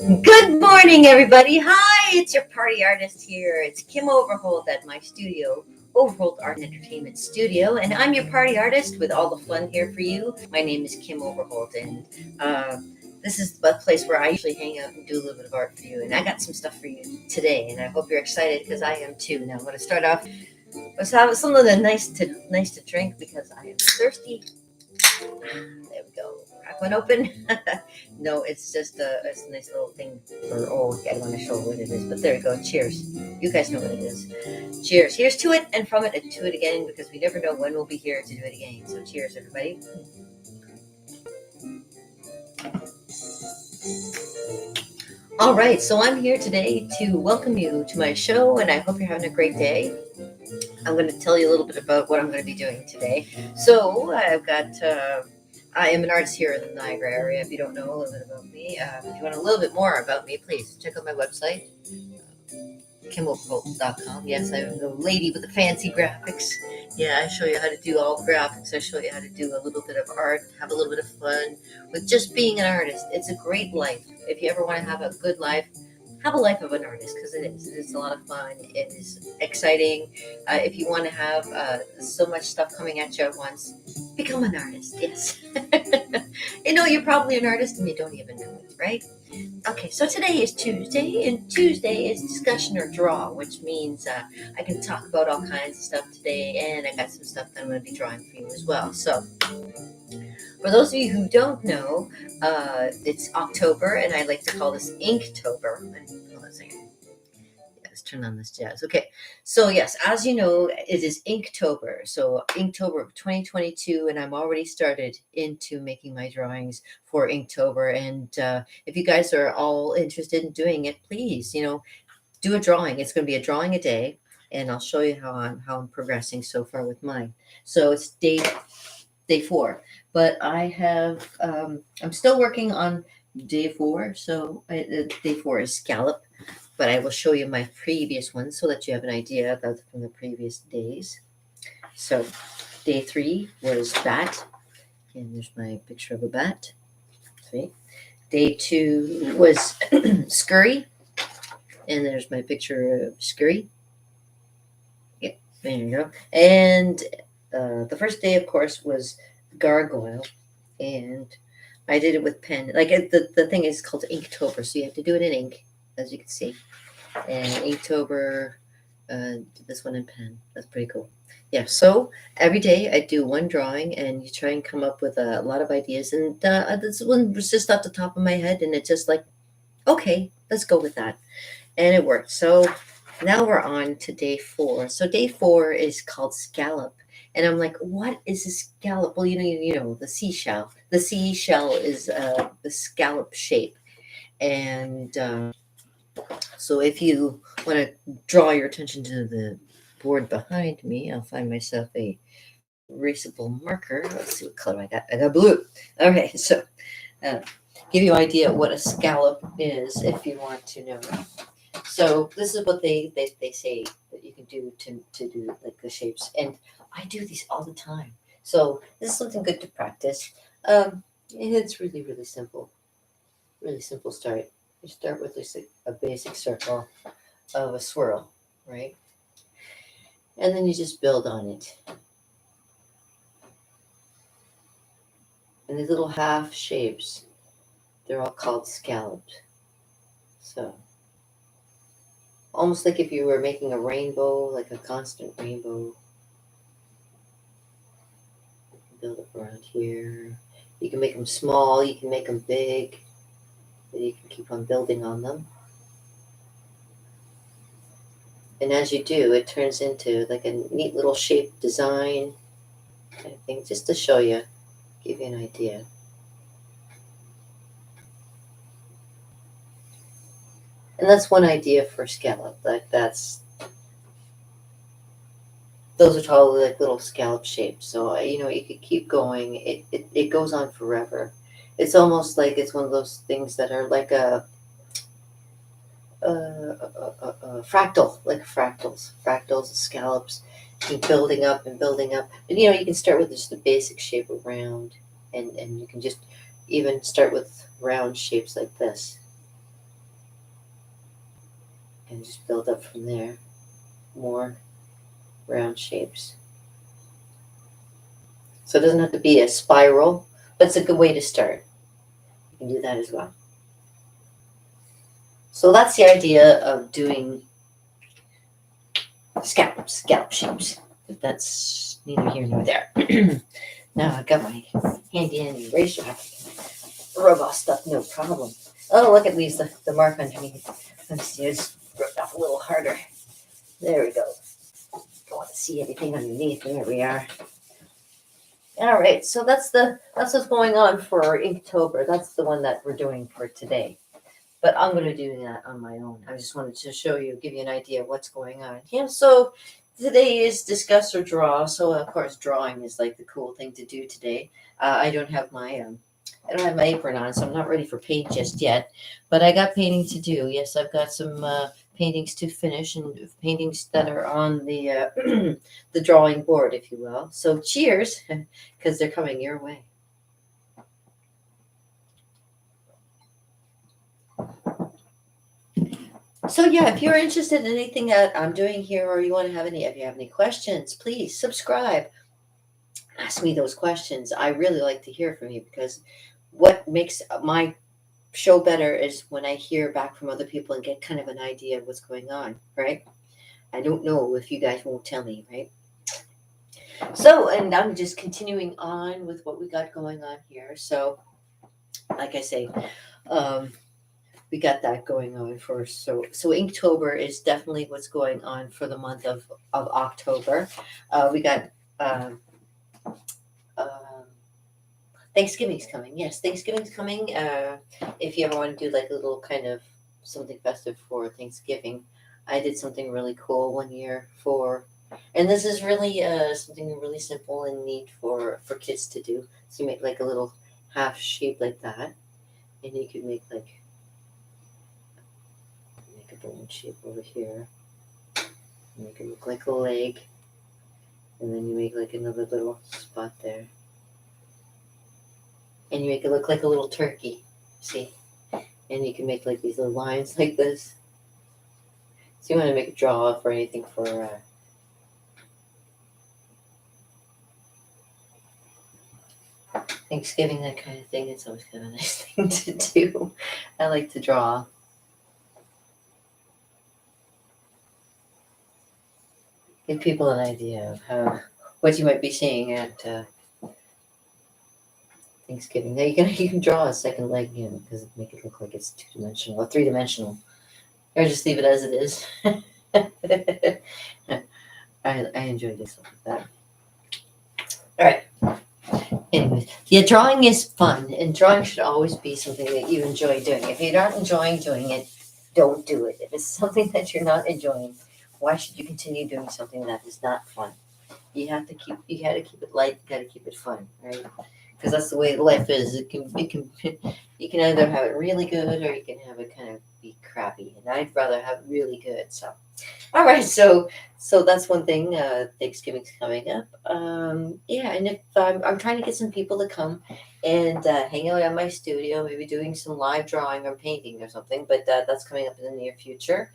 Good morning, everybody. Hi, it's your party artist here. It's Kim Overholt at my studio, Overholt Art and Entertainment Studio, and I'm your party artist with all the fun here for you. My name is Kim Overholt, and this is the place where I usually hang out and do a little bit of art for you. And I got some stuff for you today, and I hope you're excited because I am too. Now I'm going to start off. Let's have something nice to drink because I am thirsty. There we go. Crack one open. No, it's a nice little thing for, I don't want to show what it is, but there you go. Cheers. You guys know what it is. Cheers. Here's to it and from it and to it again because we never know when we'll be here to do it again. So cheers, everybody. All right, so I'm here today to welcome you to my show, and I hope you're having a great day. I'm going to tell you a little bit about what I'm going to be doing today. So I am an artist here in the Niagara area. If you don't know a little bit about me, if you want a little bit more about me, please check out my website, KimOverholt.com. Yes, I'm the lady with the fancy graphics. Yeah, I show you how to do all the graphics. I show you how to do a little bit of art, have a little bit of fun with just being an artist. It's a great life. If you ever want to have a good life, have a life of an artist because it is. It is a lot of fun. It is exciting. If you want to have so much stuff coming at you at once, become an artist. Yes. You're probably an artist and you don't even know it, right? Okay, so today is Tuesday, and Tuesday is discussion or draw, which means I can talk about all kinds of stuff today, and I got some stuff that I'm going to be drawing for you as well. So, for those of you who don't know, it's October, and I like to call this Inktober. Hold on a second. Let's turn on this jazz. Okay, so yes, as you know, it is Inktober. So Inktober of 2022, and I'm already started into making my drawings for Inktober. And if you guys are all interested in doing it, please, do a drawing. It's going to be a drawing a day, and I'll show you how I'm progressing so far with mine. So it's day 4, but I'm still working on day 4. So day 4 is scallop, but I will show you my previous one so that you have an idea about from the previous days. So day 3 was bat, and there's my picture of a bat. See? Day 2 was scurry, and there's my picture of scurry. Yep, there you go. And the first day, of course, was gargoyle, and I did it with pen. Like the thing is called Inktober, so you have to do it in ink, as you can see. And Inktober, did this one in pen. That's pretty cool. Yeah. So every day I do one drawing, and you try and come up with a lot of ideas. And this one was just off the top of my head, and it's just like, okay, let's go with that, and it worked. So now we're on to day 4. So day 4 is called scallop. And I'm like, what is a scallop? Well, you know, the seashell. The seashell is the scallop shape. And so if you want to draw your attention to the board behind me, I'll find myself a erasable marker. Let's see what color I got. I got blue. Okay, so uh, give you an idea of what a scallop is if you want to know. So this is what they say that you can do to do like the shapes, and I do these all the time. So this is something good to practice. It's really simple, really simple start. You start with just a basic circle of a swirl, right? And then you just build on it. And these little half shapes, they're all called scallops. So almost like if you were making a rainbow, like a constant rainbow. Build up around here. You can make them small, you can make them big, and you can keep on building on them. And as you do, it turns into like a neat little shape design kind of thing, just to show you, give you an idea. And that's one idea for scallop. Those are totally like little scallop shapes. So you could keep going. It goes on forever. It's almost like it's one of those things that are like a fractal, like fractals, scallops, keep building up and building up. But you can start with just the basic shape of round, and you can just even start with round shapes like this. and just build up from there. More round shapes. So it doesn't have to be a spiral, but it's a good way to start. You can do that as well. So that's the idea of doing scallop shapes. But that's neither here nor there. Now I got my handy dandy eraser. I can rub off stuff, no problem. Oh, look, it leaves the mark underneath. Let me see, I just rubbed off a little harder. There we go. Don't want to see everything underneath. There we are. All right, so that's what's going on for Inktober. That's the one that we're doing for today. But I'm going to do that on my own. I just wanted to show you, give you an idea of what's going on. Yeah, so today is discuss or draw. So of course, drawing is like the cool thing to do today. I don't have my apron on, so I'm not ready for paint just yet. But I got painting to do. Yes, I've got some paintings to finish and paintings that are on the the drawing board, if you will. So cheers, because they're coming your way. So yeah, if you're interested in anything that I'm doing here, or you want to have if you have any questions, please subscribe. Ask me those questions. I really like to hear from you, because what makes my show better is when I hear back from other people and get kind of an idea of what's going on, right? I don't know if you guys won't tell me, right? So, and I'm just continuing on with what we got going on here. So, like I say, we got that going on for so Inktober is definitely what's going on for the month of October. We got um, um, Thanksgiving's coming. Yes, Thanksgiving's coming. If you ever want to do like a little kind of something festive for Thanksgiving, I did something really cool one year and this is really something really simple and neat for kids to do. So you make like a little half shape like that, and you can make a bone shape over here. Make it look like a leg, and then you make like another little spot there, and you make it look like a little turkey. See, and you can make like these little lines like this. So you want to make a draw off or anything for Thanksgiving, that kind of thing. It's always kind of a nice thing to do. I like to draw. Give people an idea of what you might be seeing at Thanksgiving. Now you can draw a second leg in, because make it look like it's 2-dimensional or 3-dimensional, or just leave it as it is. I enjoy doing stuff like that. All right. Anyways, yeah, drawing is fun, and drawing should always be something that you enjoy doing. If you're not enjoying doing it, don't do it. If it's something that you're not enjoying, why should you continue doing something that is not fun? You got to keep it light. You got to keep it fun, right? Because that's the way life is. You can either have it really good, or you can have it kind of be crappy. And I'd rather have it really good. So, all right. So that's one thing. Thanksgiving's coming up. Yeah, and if I'm trying to get some people to come and hang out at my studio, maybe doing some live drawing or painting or something. But that's coming up in the near future.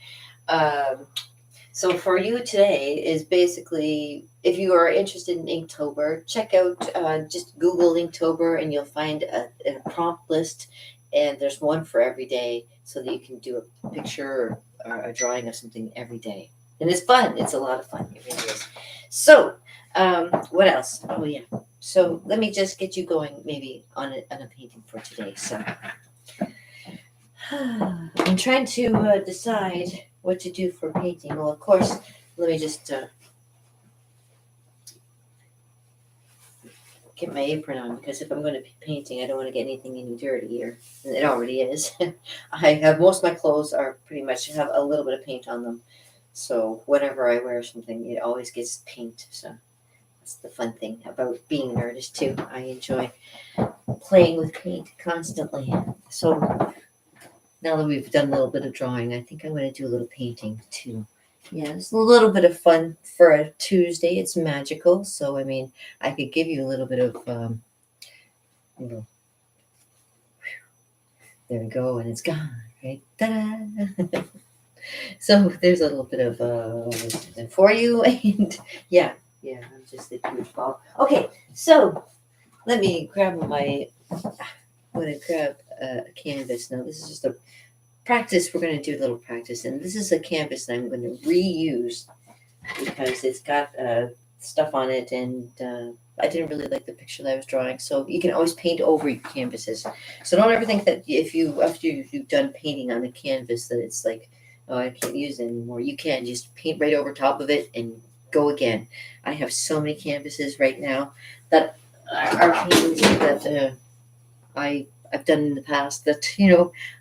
So for you today is basically, if you are interested in Inktober, check out, just Google Inktober, and you'll find a prompt list, and there's one for every day, so that you can do a picture or a drawing of something every day. And it's fun. It's a lot of fun. It really is. So what else? Oh, yeah. So let me just get you going maybe on a painting for today. So I'm trying to decide what to do for painting. Well, of course, let me just get my apron on, because if I'm going to be painting, I don't want to get anything any dirtier. It already is. I have most of my clothes are pretty much have a little bit of paint on them. So whenever I wear something, it always gets paint. So that's the fun thing about being an artist too. I enjoy playing with paint constantly. So now that we've done a little bit of drawing, I think I'm going to do a little painting too. Yeah, it's a little bit of fun for a Tuesday. It's magical. So, I mean, I could give you a little bit of, there we go, and it's gone, right? Ta-da! So there's a little bit of something for you, and yeah, I'm just a huge ball. Okay, so let me grab my. I'm gonna grab a canvas now. This is just a practice. We're gonna do a little practice, and this is a canvas that I'm going to reuse because it's got stuff on it, and I didn't really like the picture that I was drawing. So you can always paint over your canvases. So don't ever think that if you after you've done painting on a canvas that it's like, oh, I can't use it anymore. You can just paint right over top of it and go again. I have so many canvases right now that are paintings that I've done in the past that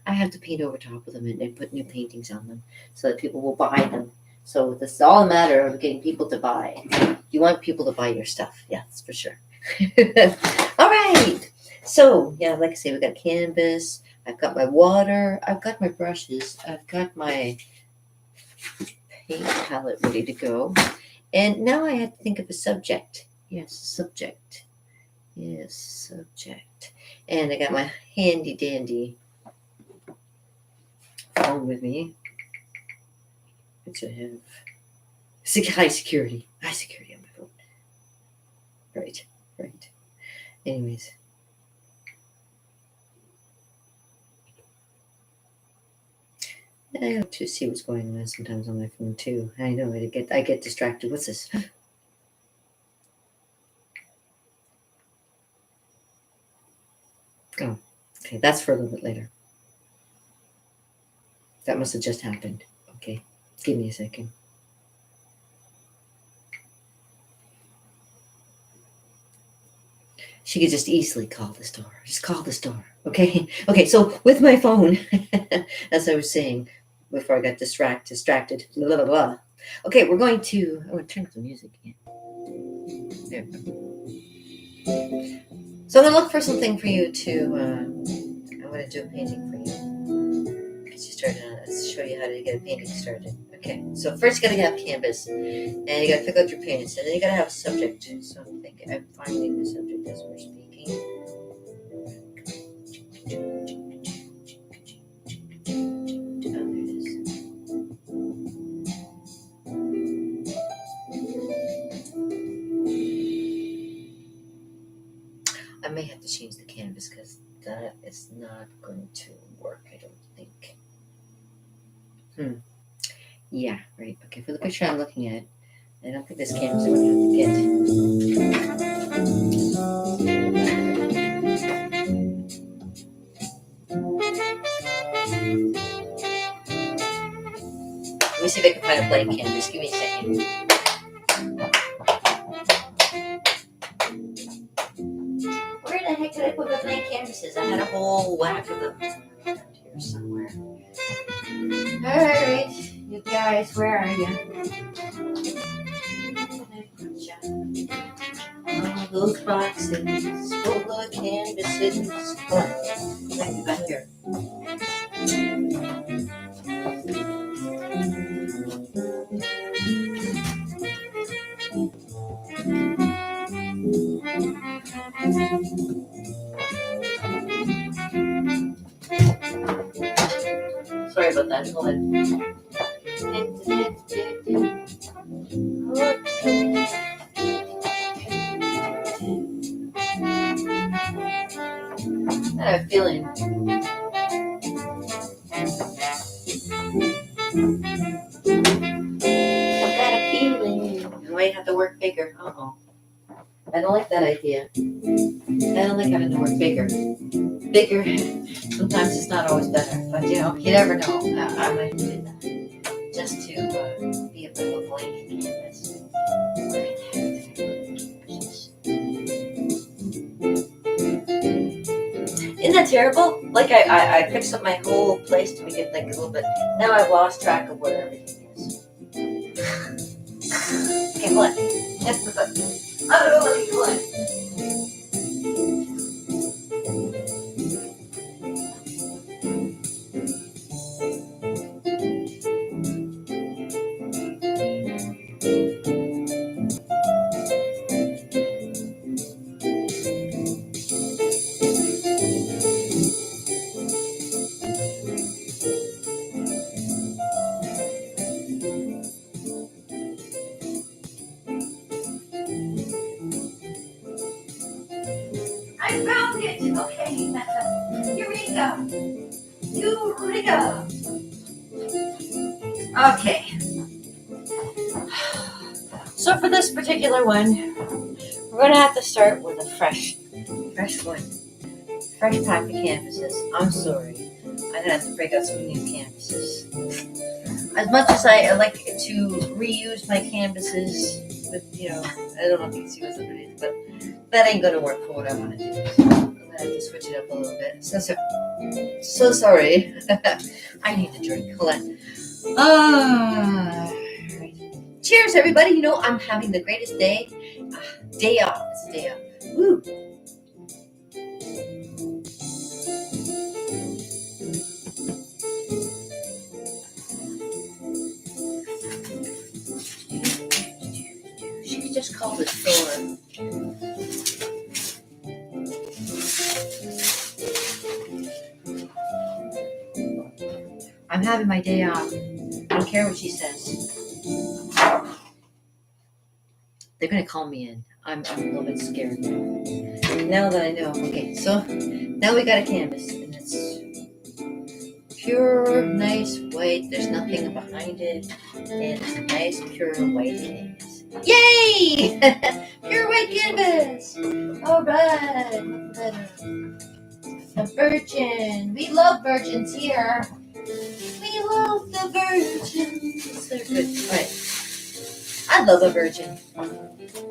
I have to paint over top of them and put new paintings on them so that people will buy them. So this is all a matter of getting people to buy. You want people to buy your stuff, yeah, that's for sure. All right. So yeah, like I say, we got canvas. I've got my water. I've got my brushes. I've got my paint palette ready to go. And now I have to think of a subject. Yes, subject. Yes, subject. And I got my handy dandy phone with me, which I have high security on my phone. Right. Anyways. I have to see what's going on sometimes on my phone too. I know I get distracted. What's this? Oh, okay, that's for a little bit later. That must have just happened. Okay, give me a second. She could just easily call the store. Just call the store. Okay. Okay. So with my phone, as I was saying before I got distracted. Blah, blah, blah. Okay, we're going to. I want to turn up the music again. There. So I'm gonna look for something for you to. I'm gonna do a painting for you. Get you started on it. Let's show you how to get a painting started. Okay. So first you gotta have canvas, and you gotta pick out your paints, and then you gotta have a subject. So I'm finding the subject as we're speaking. I may have to change the canvas because that is not going to work, I don't think. Yeah, right. Okay, for the picture I'm looking at, I don't think this canvas is going to have to get. Let me see if I can find a blank canvas. Give me a second. Where the heck did I put my blank canvases? I had a whole whack of them around here somewhere. Alright, you guys, where are you? All those boxes full of canvases. Oh, thank you back here. Sorry about that. Hold on. I have a feeling. I've got a feeling. I might have to work bigger. Uh-oh. I don't like that idea. I don't like having to work bigger. Bigger, sometimes it's not always better. But you never know. I might do that. Just to be a bit of a blank canvas. Isn't that terrible? Like I fixed up my whole place to make it like a little bit. Now I've lost track of where everything is. Okay, hold on. Yes, but I don't know what you want. where'd it go? Okay. So for this particular one, we're going to have to start with a fresh one. Fresh pack of canvases. I'm sorry. I'm going to have to break out some new canvases. As much as I like to reuse my canvases with, I don't know if you can see what's underneath, but that ain't going to work for what I want to do. So I'm going to have to switch it up a little bit. So sorry. I need a drink. Hold on. Right. Cheers, everybody. I'm having the greatest day. Day off. It's a day off. Woo. She could just call the store. I'm having my day off. I don't care what she says. They're going to call me in. I'm a little bit scared now that I know. Okay, so now we got a canvas, and it's pure, nice white. There's nothing behind it. And it's a nice, pure white canvas. Yay! Pure white canvas! All right. A virgin. We love virgins here. We love the virgins. They're good. All right. I love a virgin.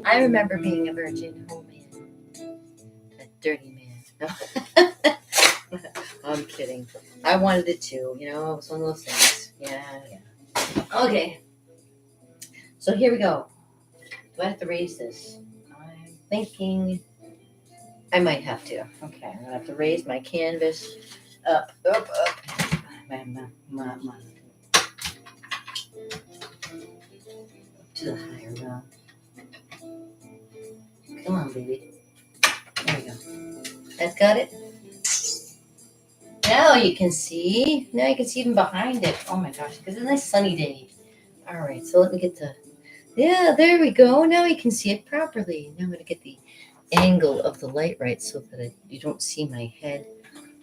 I remember being a virgin. Oh, man. That dirty man. No. I'm kidding. I wanted it too. It was one of those things. Yeah. Okay. So here we go. Do I have to raise this? I'm thinking I might have to. Okay. I'm going to have to raise my canvas up. To the higher round. Come on, baby. There we go. That's got it. Now you can see. Now you can see even behind it. Oh my gosh, because it's a nice sunny day. All right, so let me get the. Yeah, there we go. Now you can see it properly. Now I'm going to get the angle of the light right so that you don't see my head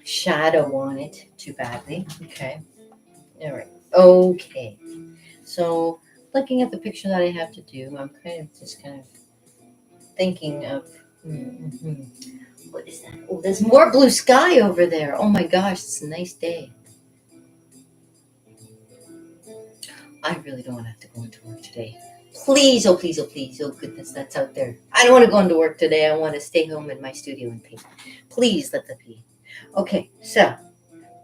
shadow on it too badly. Okay. All right. Okay. So looking at the picture that I have to do, I'm kind of thinking of. What is that? Oh, there's more blue sky over there. Oh my gosh, it's a nice day. I really don't want to have to go into work today. Please, oh please, oh please, oh goodness, that's out there. I don't want to go into work today. I want to stay home in my studio and paint. Please let that be. Okay, so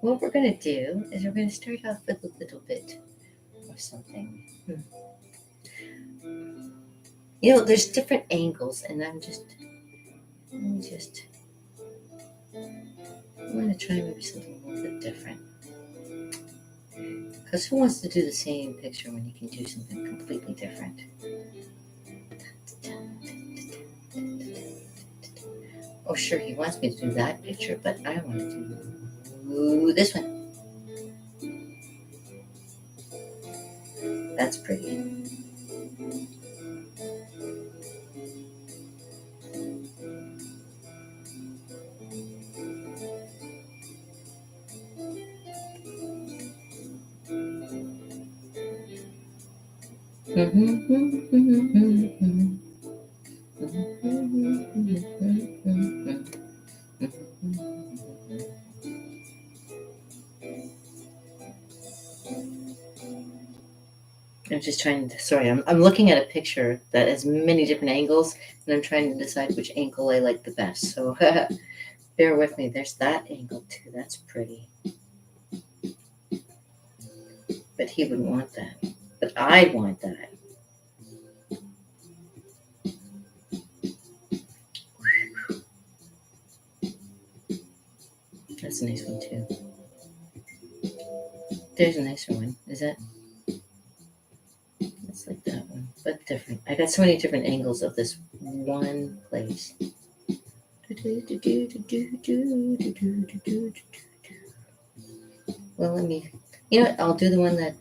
what we're going to do is we're going to start off with a little bit of something. There's different angles, and I'm going to try maybe something a little bit different. Because who wants to do the same picture when you can do something completely different? Oh, sure, he wants me to do that picture, but I want to do this one. That's pretty. I'm just trying to, sorry, I'm looking at a picture that has many different angles, and I'm trying to decide which angle I like the best. So bear with me. There's that angle too. That's pretty. But he wouldn't want that. But I want that. That's a nice one too. There's a nicer one. Is that? It's like that one, but different. I got so many different angles of this one place. Well, let me, I'll do the one that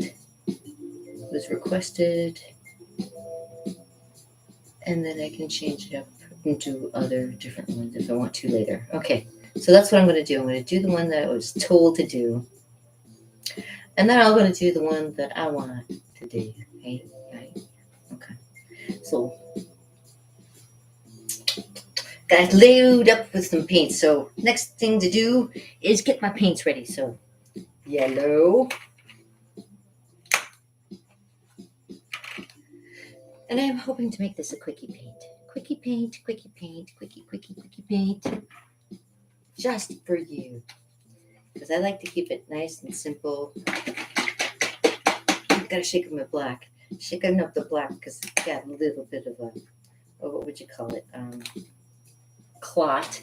was requested, and then I can change it up into other different ones if I want to later. Okay, so that's what I'm going to do. I'm going to do the one that I was told to do. And then I'm going to do the one that I want to do. Hey, hey. Okay. So, got to load up with some paint. So, next thing to do is get my paints ready. So, yellow. And I'm hoping to make this a quickie paint. Quickie paint, quickie paint, quickie paint. Just for you. Because I like to keep it nice and simple. I've got to shake up my black. Shaking up the black because it's got a little bit of a, oh, what would you call it? Clot.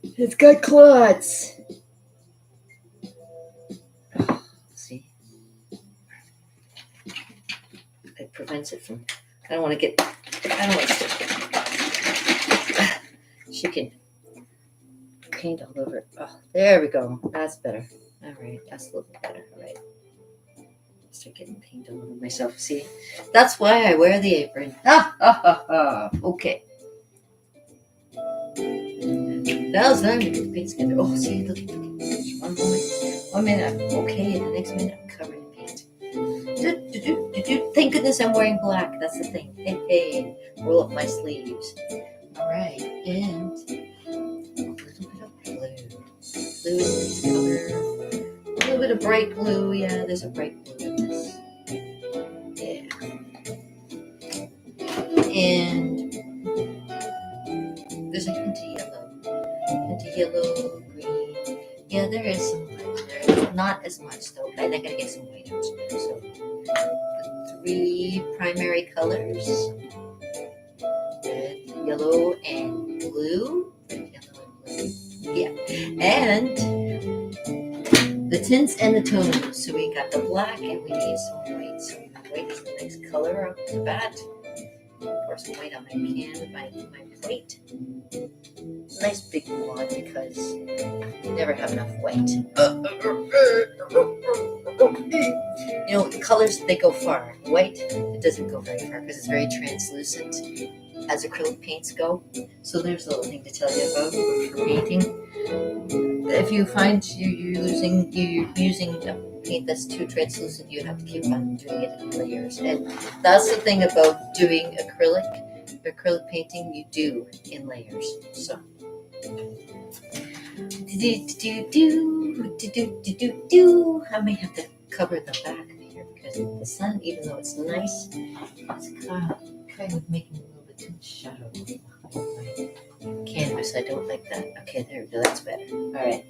It's got clots. Oh, see? It prevents it from, I don't want to shaking paint all over it. Oh, there we go. That's better. All right, that's a little bit better. All right. Start getting paint all over myself. See? That's why I wear the apron. Ha ha ha ha. Okay. Now it's time to get the paint together. Oh, see, look. One moment. 1 minute. Okay, and the next minute I'm covered in paint. Thank goodness I'm wearing black. That's the thing. Hey, hey. Roll up my sleeves. All right, and a little bit of blue. Blue is a nice color. A little bit of bright blue. Yeah, there's a bright blue in this. Yeah. And there's a hint of yellow, green. Yeah, there is some white there. Not as much though. I gotta get some white out there. So, the 3 primary colors: red, yellow, and blue. Red, yellow, and blue. Yeah, and the tints and the tones. So we got the black, and we need some white. So white is a nice color off the bat. Pour some white on my can with my plate. Nice big wad because you never have enough white. You know, the colors, they go far. White, it doesn't go very far because it's very translucent as acrylic paints go. So there's a little thing to tell you about for painting. If you find you're using a paint that's too translucent, you have to keep on doing it in layers. And that's the thing about doing acrylic painting, you do in layers. So I may have to cover the back here because the sun, even though it's nice, it's kind of making a little bit too much shadow behind my canvas. I don't like that. Okay, there we go. That's better. All right.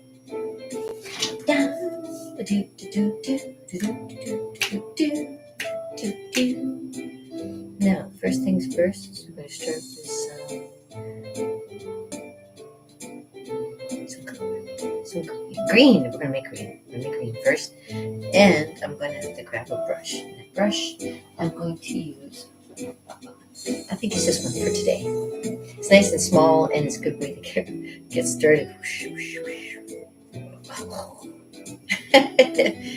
Now, first things first, we're going to start with some green. We're going to make green. We're going to make green first. And I'm going to have to grab a brush. And that brush, I'm going to use, I think it's this one for today. It's nice and small, and it's a good way to get started.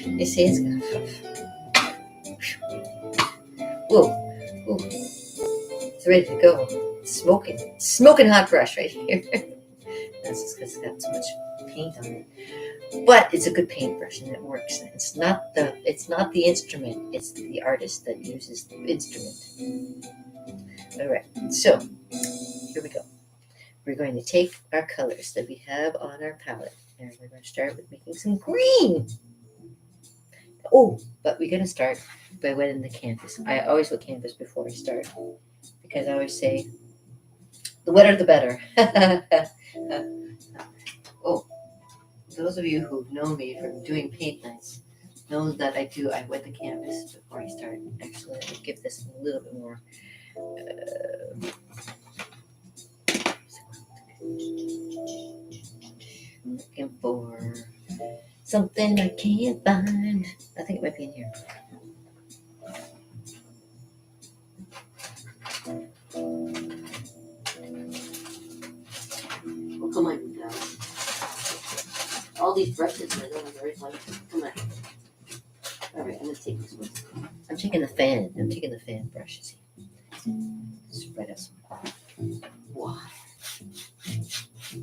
You see, it's going whoa, whoa, it's ready to go. It's smoking hot brush right here. That's just because it's got so much paint on it. But it's a good paintbrush and it works. It's not the instrument, it's the artist that uses the instrument. All right, so here we go. We're going to take our colors that we have on our palette, and we're going to start with making some green. Oh, but we're going to start by wetting the canvas. I always wet canvas before I start because I always say, the wetter the better. Oh, those of you who've known me from doing paint nights know that I wet the canvas before I start. Actually, I would give this a little bit more. I'm looking for something I can't find. I think it might be in here. Oh, come on, you guys. All these brushes, I don't have the right one. Come on. All right, I'm going to take this one. I'm taking the fan. Brushes here. Spread out some water. There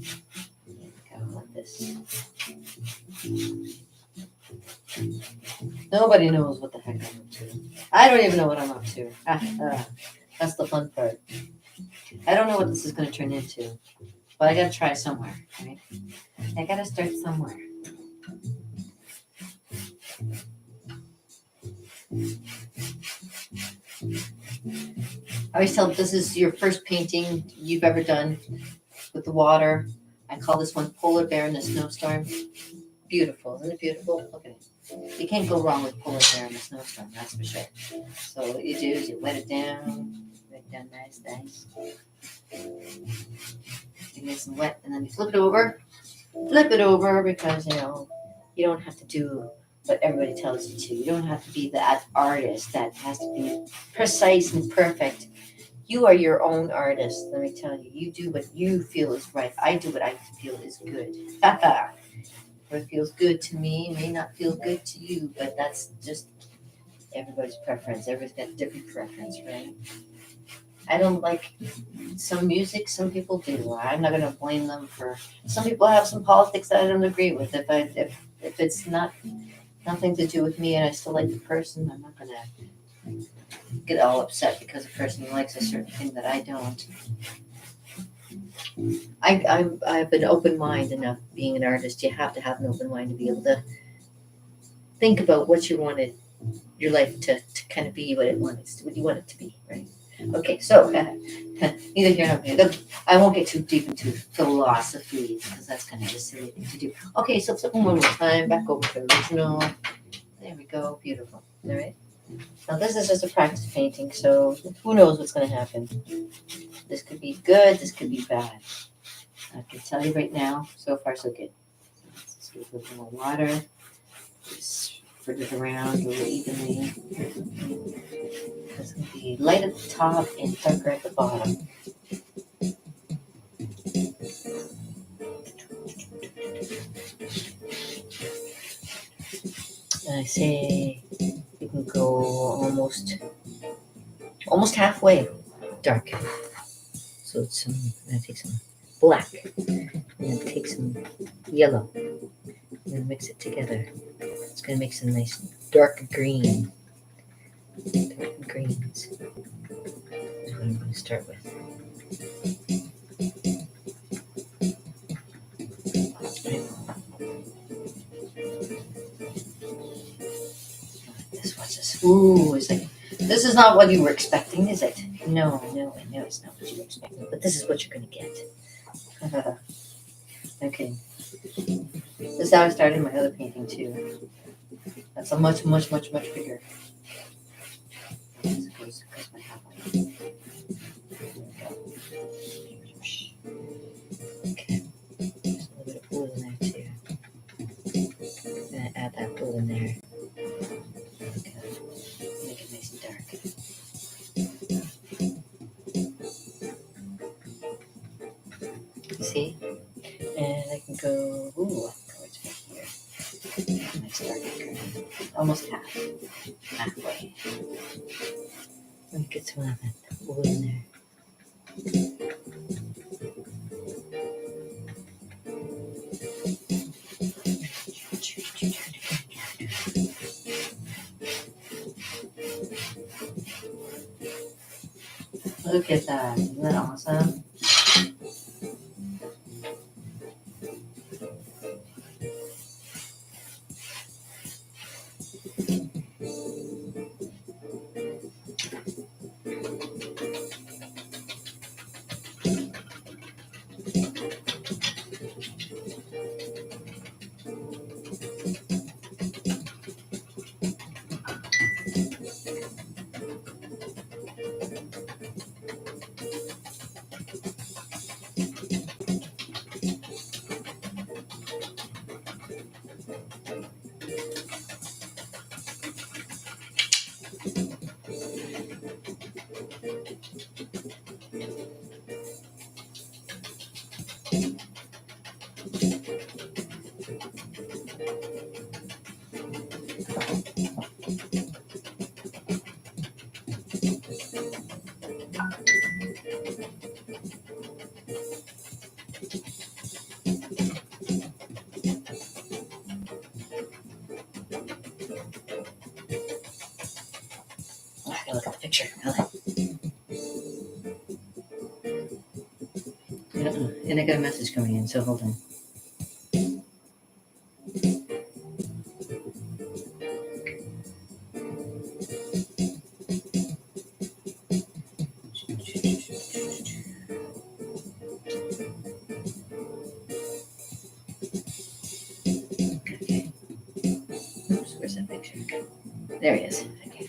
we go, like this. Nobody knows what the heck I'm up to. I don't even know what I'm up to. That's the fun part. I don't know what this is going to turn into, but I got to try somewhere, right? I got to start somewhere. I always tell them this is your first painting you've ever done with the water. I call this one Polar Bear in the Snowstorm. Beautiful, isn't it beautiful? Look at it. You can't go wrong with Polar Bear in the Snowstorm, that's for sure. So what you do is you wet it down nice. It gets wet, and then you flip it over because you don't have to do what everybody tells you to. You don't have to be that artist that has to be precise and perfect. You are your own artist. Let me tell you, you do what you feel is right. I do what I feel is good. What feels good to me may not feel good to you, but that's just everybody's preference. Everybody's got different preference, right? I don't like some music, some people do. I'm not going to blame them for. Some people have some politics that I don't agree with. If it's nothing to do with me and I still like the person, I'm not going to get all upset because a person likes a certain thing that I don't. I've been open mind enough being an artist. You have to have an open mind to be able to think about what you wanted your life to kind of be, what you want it to be, right? Okay, so neither here nor there. I won't get too deep into philosophy because that's kind of a silly thing to do. Okay, so flip one more time, back over to original. There we go, beautiful. All right. Now this is just a practice painting, so who knows what's going to happen. This could be good, this could be bad. I can tell you right now, so far so good. Let's just give a little more water. Just spread it around a little evenly. It's going to be light at the top and darker at the bottom. And I say you can go almost halfway dark. So it's I'm gonna take some black and then take some yellow and then mix it together. It's gonna make some nice dark green. Dark greens. That's what I'm gonna start with. Watch this. Ooh, it's like this is not what you were expecting, is it? No, I know it's not what you were expecting, but this is what you're gonna get. Okay. This is how I started my other painting too. That's a much bigger. Okay. There's a little bit of blue in there too. I'm gonna add that blue in there. Okay. Make it nice and dark. See? And I can go, towards back here. Nice dark green. Almost halfway. Let me get some of that blue in there. Look at that. Isn't that awesome? Look at the picture. Uh-uh. And I got a message coming in, so hold on. Okay. Oops, where's that picture? There he is. Okay.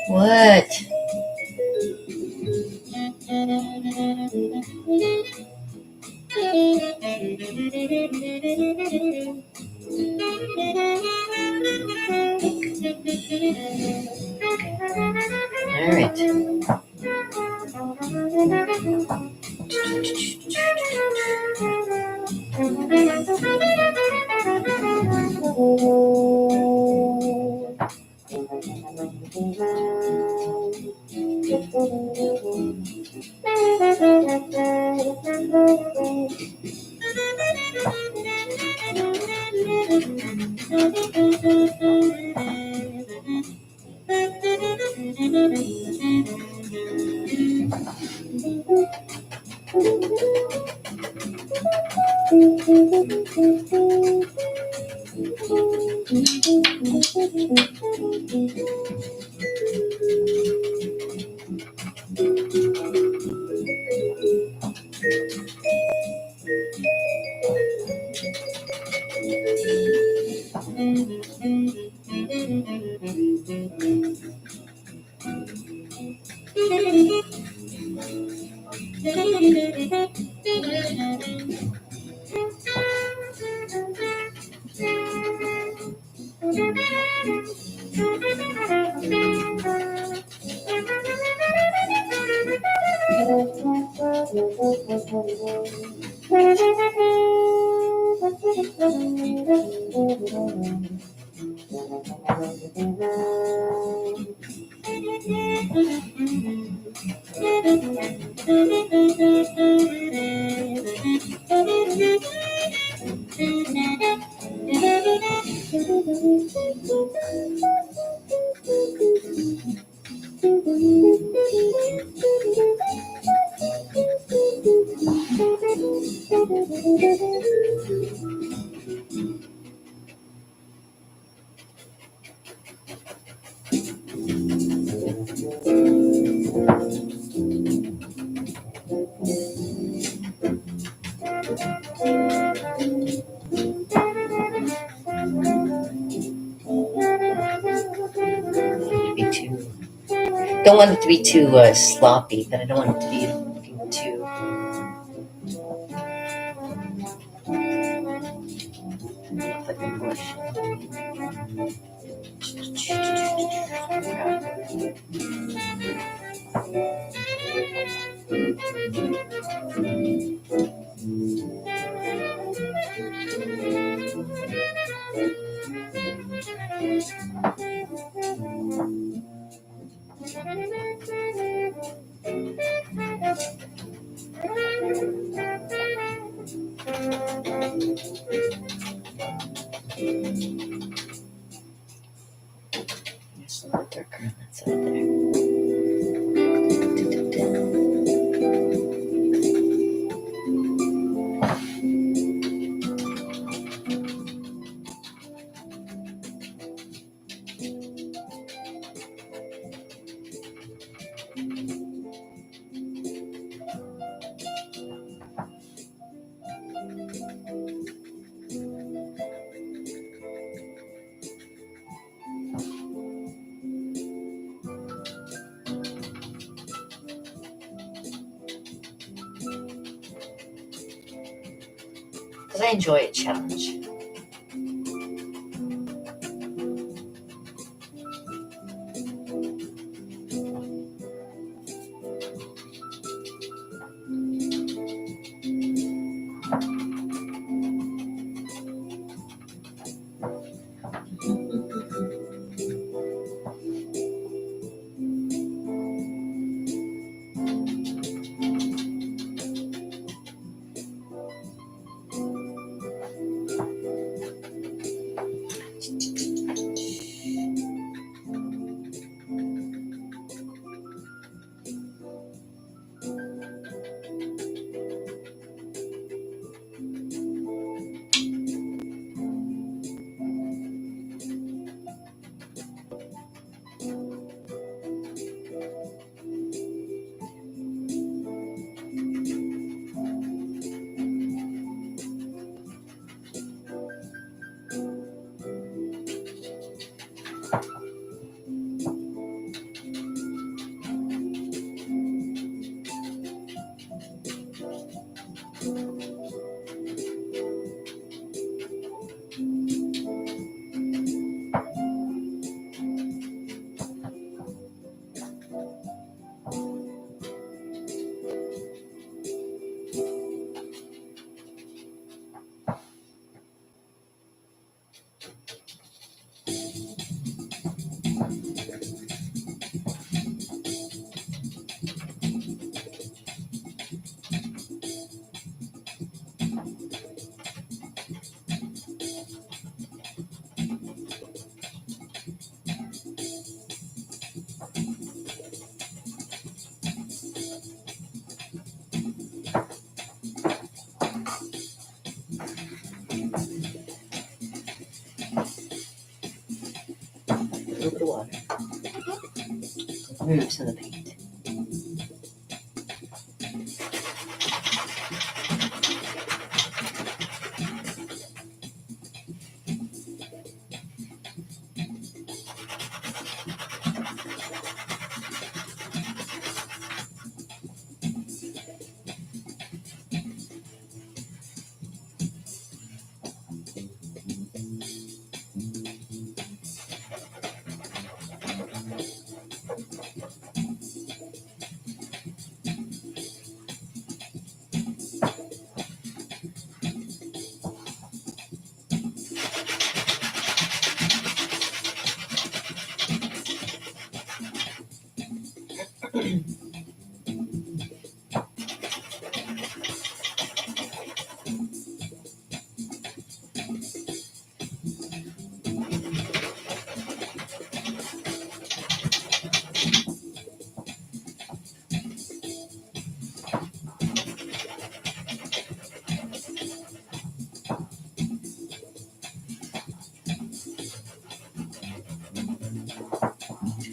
What? All right. Don't want it to be too sloppy, but I don't want it to be looking too. Like a bush. There's a little darker on that side there. because I enjoy a challenge. A little bit of water. Remove some of the paint.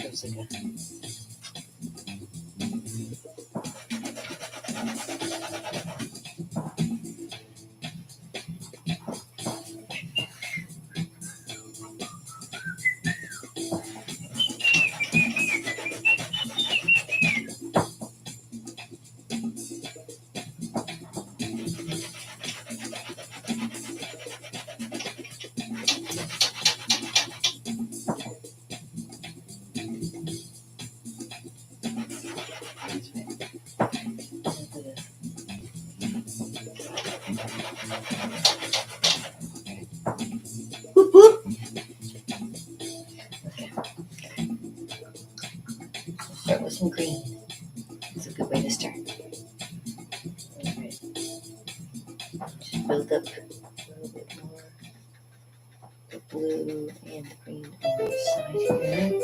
Feels like a whoop whoop. Okay. Start with some green. It's a good way to start. All right. Just build up a little bit more. The blue and the green on this side here.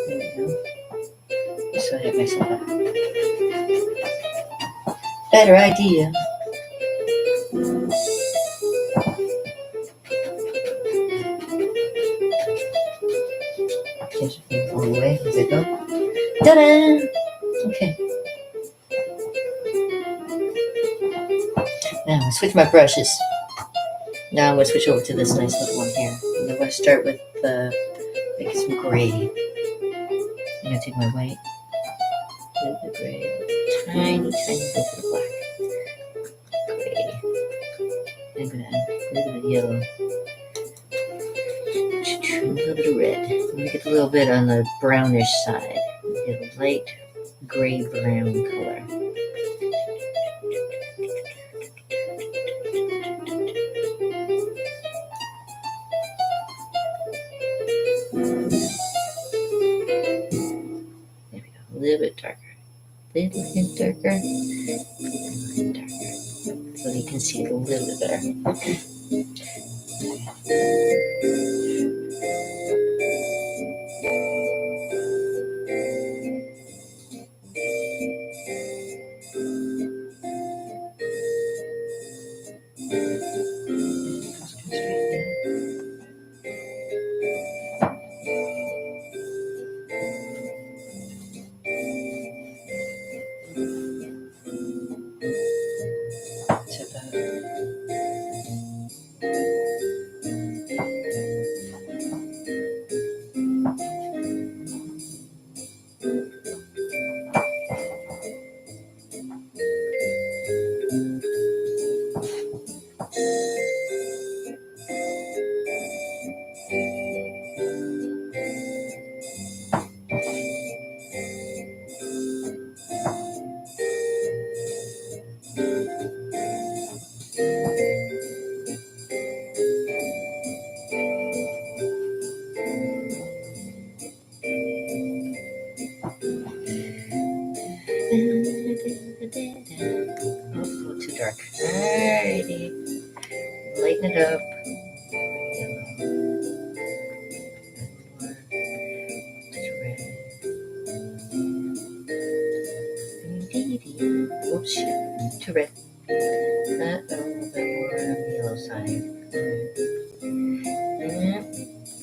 There we go. Just so I hit myself up. Better idea. Catch it all the way as I go. Ta-da! Okay. Now I'm going to switch my brushes. Now I'm going to switch over to this nice little one here. And I'm going to start with making some gray. gonna take my white, a little bit gray, tiny little bit of black, gray. I'm gonna add a little bit of yellow, a little bit of red. I'm gonna get a little bit on the brownish side. Get a light gray brown color. There we go. A little bit darker. A little bit darker. A little bit darker. So you can see it a little bit better. Oh, too dark. Alrighty. Lighten it up. Oops, too red. A little bit more on the yellow side.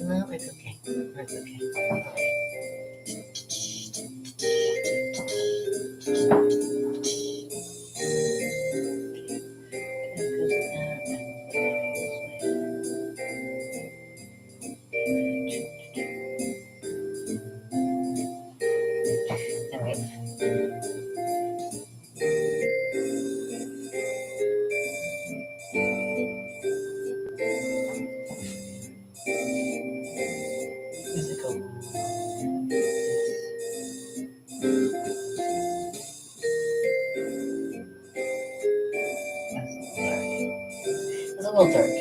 No, it's okay. It's okay. It's a little dark.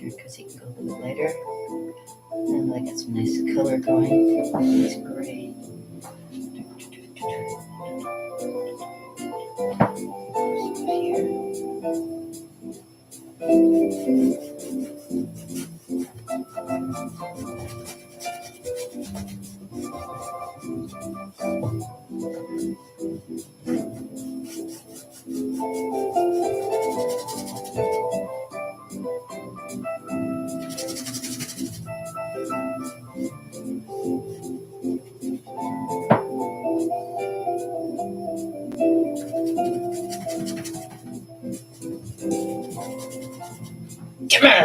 Because you can go a little bit lighter. And I got some nice color going. It's great. Come on!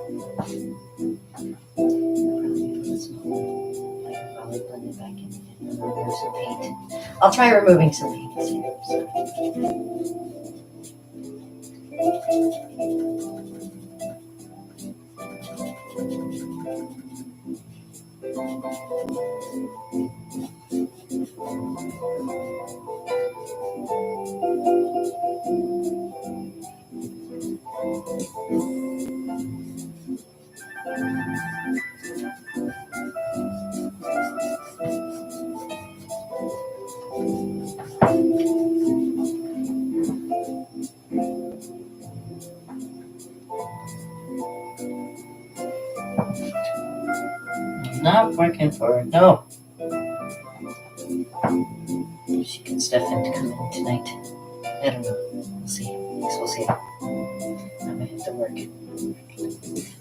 Probably blend it back in and remove some paint. I'll try removing some paint. Not working for her. No. She can Stefan to come in tonight. I don't know. We'll see. We'll see. I might have to work.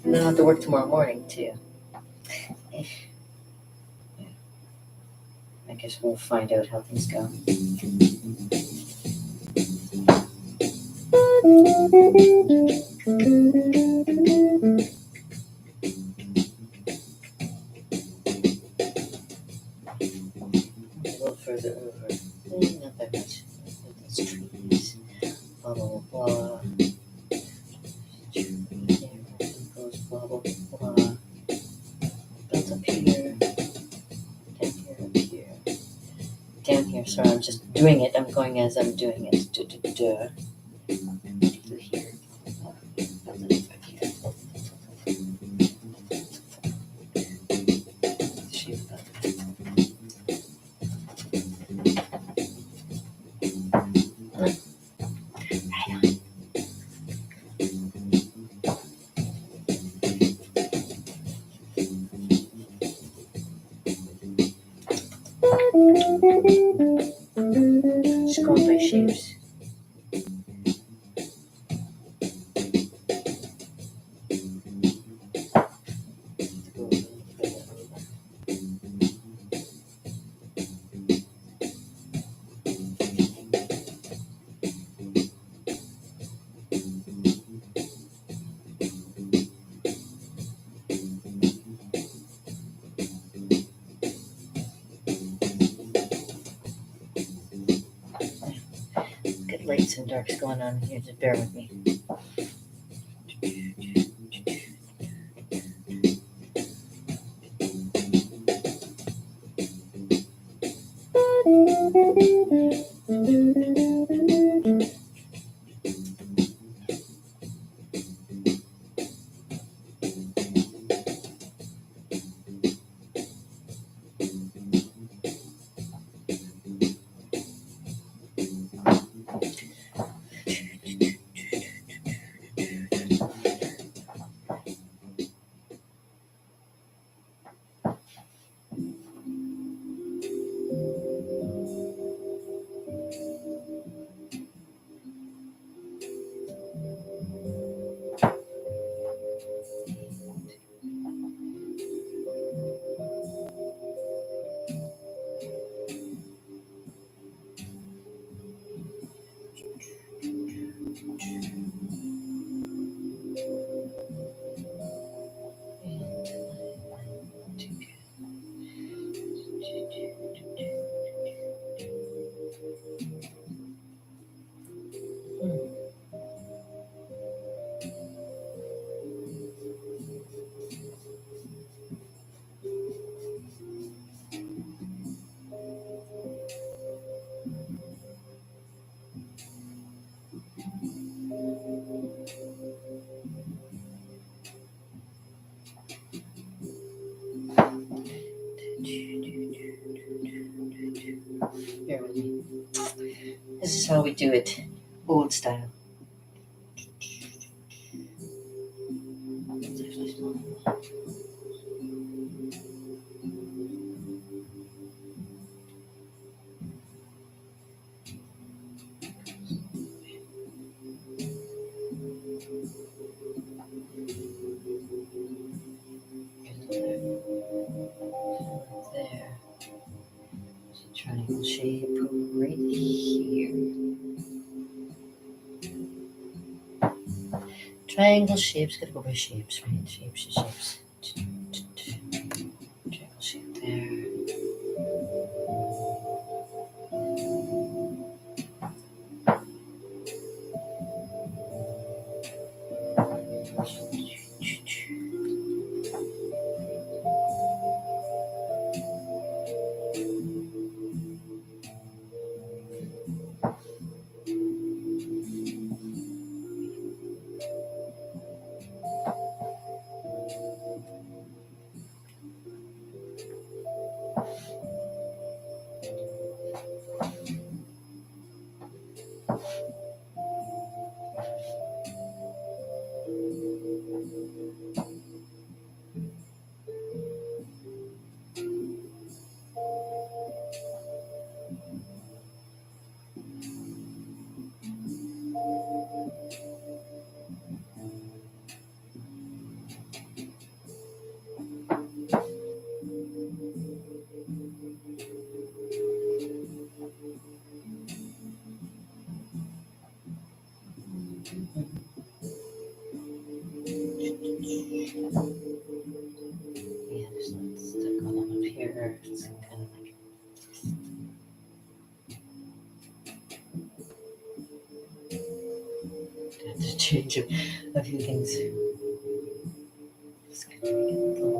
And I'll have to work tomorrow morning too. Yeah. I guess we'll find out how things go. A little further over. Not that much. Those trees. Blah blah blah. Goes blah blah blah. Built up here. Down here, up here. Down here. Sorry, I'm just doing it. I'm going as I'm doing it. Here. Just going by shapes. Good lights and darks going on here. Just bear with me. Bear with me. This is how we do it, old style. It's actually small. There. Triangle shape right here. Triangle shapes. Gotta go by shapes, right? Shapes. Triangle shape there. Yeah, there's not stuck all up here. It's kind of like have to change a few things. Just gonna make it a little.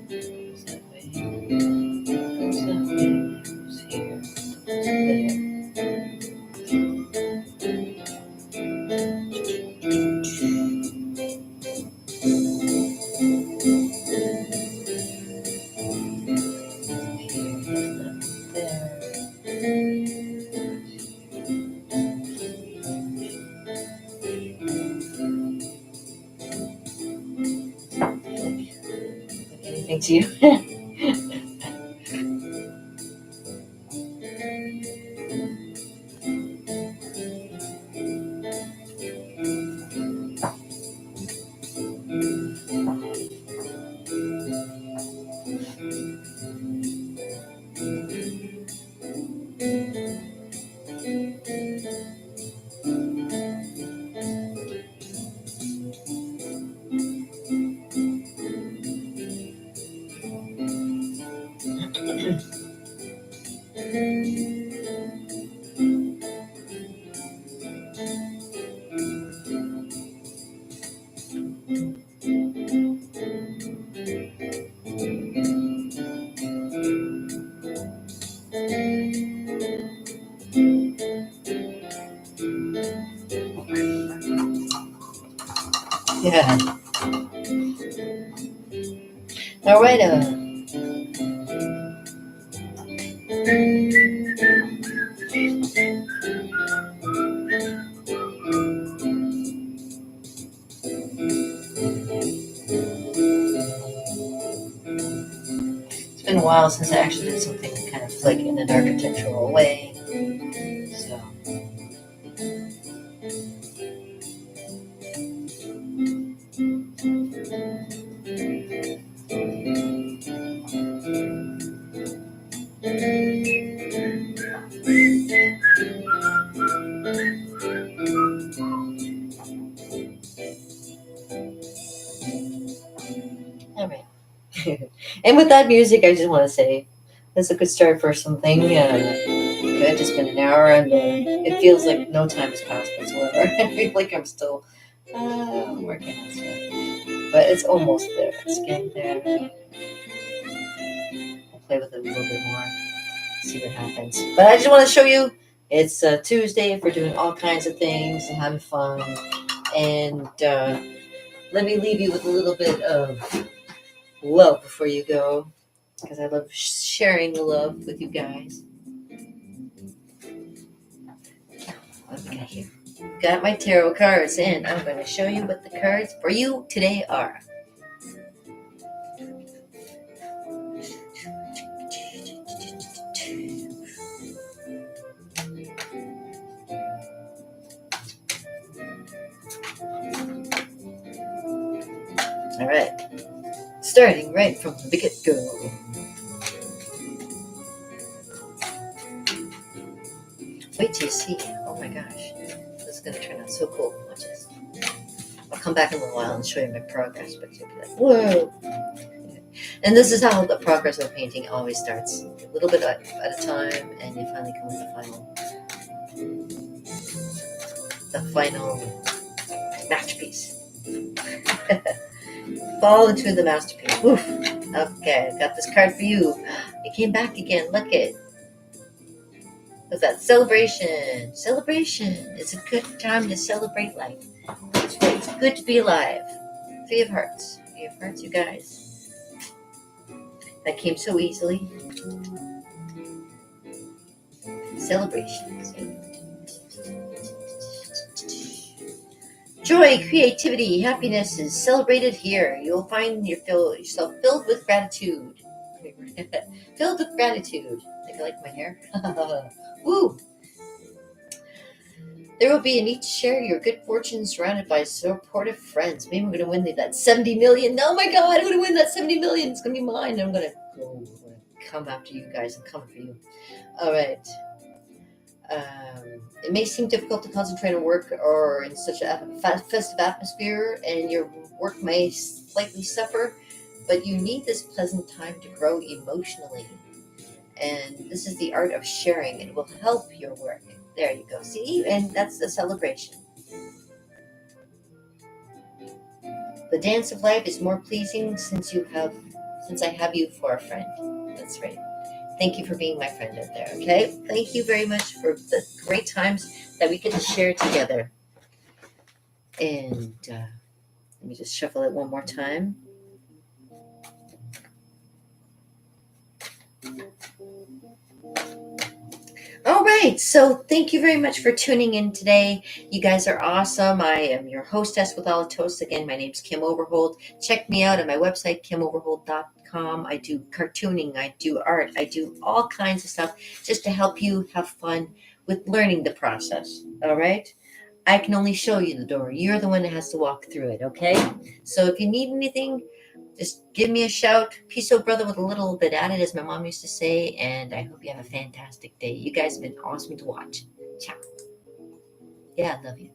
Goes that way. Goes that way. Goes here. There. Anything to you? Yeah. All right. It's been a while since I actually did something kind of like in an architectural way. So. And with that music, I just want to say that's a good start for something. Good. It's been an hour, and it feels like no time has passed whatsoever. I feel like I'm still working on stuff, but it's almost there. It's getting there. I'll play with it a little bit more, see what happens. But I just want to show you it's Tuesday if we're doing all kinds of things and having fun. And let me leave you with a little bit of love before you go, because I love sharing the love with you guys. What do we got here? Got my tarot cards, and I'm going to show you what the cards for you today are. All right, starting right from the get-go. Wait till you see. Oh my gosh, this is going to turn out so cool. Watch this. I'll come back in a little while and show you my progress, but you'll be like, whoa. And this is how the progress of the painting always starts. A little bit at a time, and you finally come with the final masterpiece. Fall into the masterpiece. Oof. Okay, I've got this card for you. It came back again. Look it. What's that? Celebration. Celebration. It's a good time to celebrate life. It's good to be alive. Three of Hearts. Three of Hearts, you guys. That came so easily. Celebration. Joy, creativity, happiness is celebrated here. You'll find yourself filled with gratitude. Filled with gratitude. Think I like my hair? Woo! There will be a need to share your good fortune surrounded by supportive friends. Maybe I'm going to win that 70 million. Oh my God, I'm going to win that 70 million. It's going to be mine. I'm going to come after you guys. I'm coming for you. All right. It may seem difficult to concentrate on work or in such a festive atmosphere, and your work may slightly suffer, but you need this pleasant time to grow emotionally. And this is the art of sharing. It will help your work. There you go. See? And that's the celebration. The dance of life is more pleasing since I have you for a friend. That's right. Thank you for being my friend out there, okay? Thank you very much for the great times that we get to share together. And let me just shuffle it one more time. All right, so thank you very much for tuning in today. You guys are awesome. I am your hostess with all the toasts. Again, my name's Kim Overholt. Check me out at my website, kimoverholt.com. I do cartooning, I do art, I do all kinds of stuff just to help you have fun with learning the process. All right? I can only show you the door. You're the one that has to walk through it, okay? So if you need anything, just give me a shout. Peace out, brother, with a little bit added, as my mom used to say. And I hope you have a fantastic day. You guys have been awesome to watch. Ciao. Yeah, I love you.